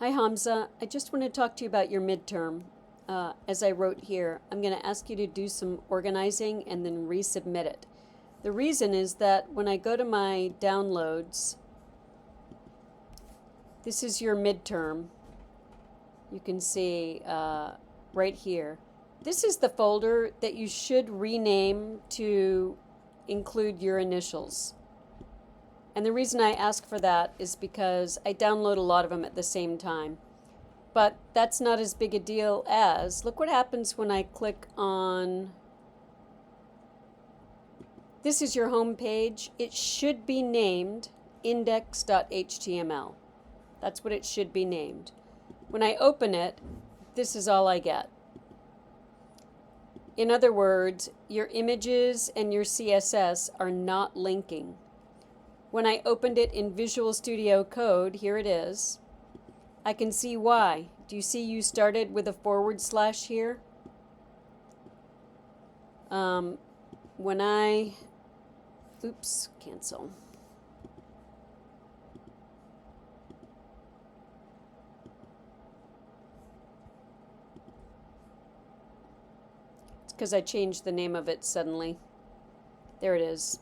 Hi Hamza, I just want to talk to you about your midterm. As I wrote here, I'm going to ask you to do some organizing and then resubmit it. The reason is that when I go to my downloads, this is your midterm. You can see right here. This is the folder that you should rename to include your initials. And the reason I ask for that is because I download a lot of them at the same time. But that's not as big a deal as, look what happens when I click on, this is your home page. It should be named index.html. That's what it should be named. When I open it, this is all I get. In other words, your images and your CSS are not linking. When I opened it in Visual Studio Code, here it is, I can see why. Do you see you started with a / here? When I, oops, cancel. It's because I changed the name of it suddenly. There it is.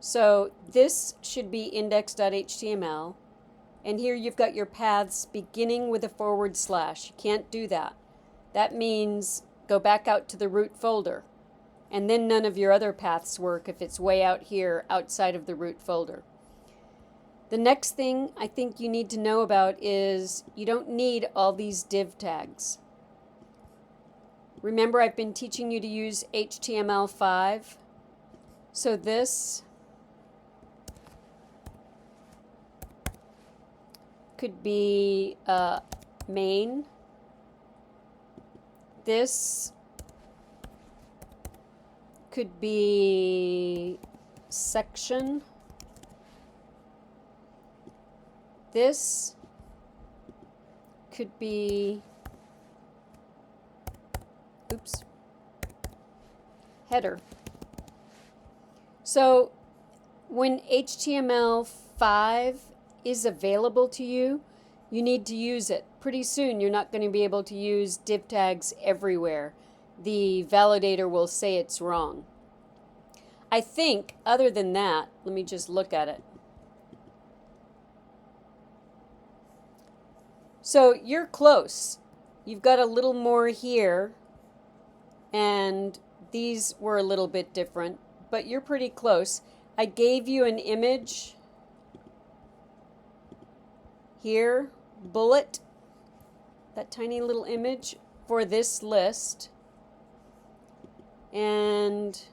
So this should be index.html, and here you've got your paths beginning with a / You can't do that. That means go back out to the root folder, and then none of your other paths work if it's way out here outside of the root folder. The next thing I think you need to know about is you don't need all these div tags. Remember, I've been teaching you to use HTML5. So this could be main. This could be section. This could be, oops, header. So when HTML5 is available to you, you need to use it. Pretty soon you're not going to be able to use div tags everywhere. The validator will say it's wrong. I think, other than that, let me just look at it. So you're close. You've got a little more here, and these were a little bit different, but you're pretty close. I gave you an image here, bullet, that tiny little image for this list, and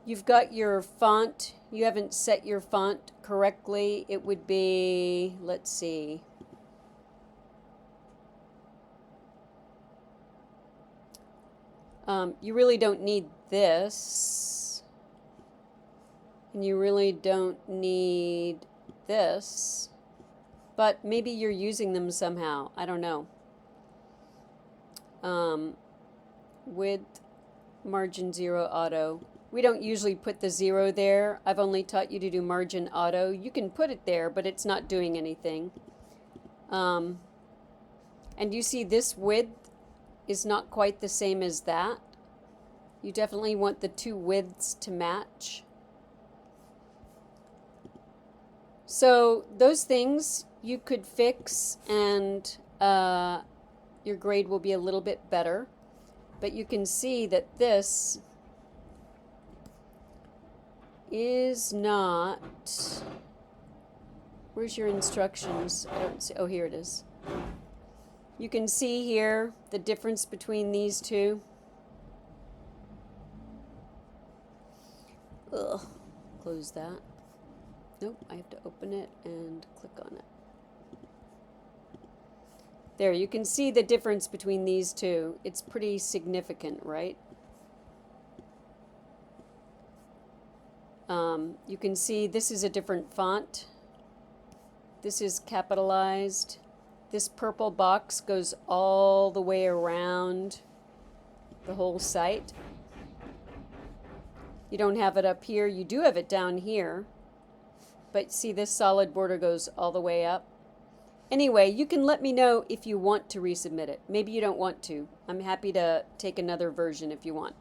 you've got your font. You haven't set your font correctly. It would be, let's see, you really don't need this, and you really don't need this, but maybe you're using them somehow. I don't know. Width, margin 0 auto. We don't usually put the 0 there. I've only taught you to do margin auto. You can put it there, but it's not doing anything. And you see this width is not quite the same as that. You definitely want the two widths to match. So those things you could fix, and your grade will be a little bit better. But you can see that this is not, where's your instructions? I don't see, oh, here it is. You can see here the difference between these two. Ugh, close that. Nope, I have to open it and click on it. There, you can see the difference between these two. It's pretty significant, right? You can see this is a different font. This is capitalized. This purple box goes all the way around the whole site. You don't have it up here. You do have it down here. but see this solid border goes all the way up. Anyway, you can let me know if you want to resubmit it. Maybe you don't want to. I'm happy to take another version if you want.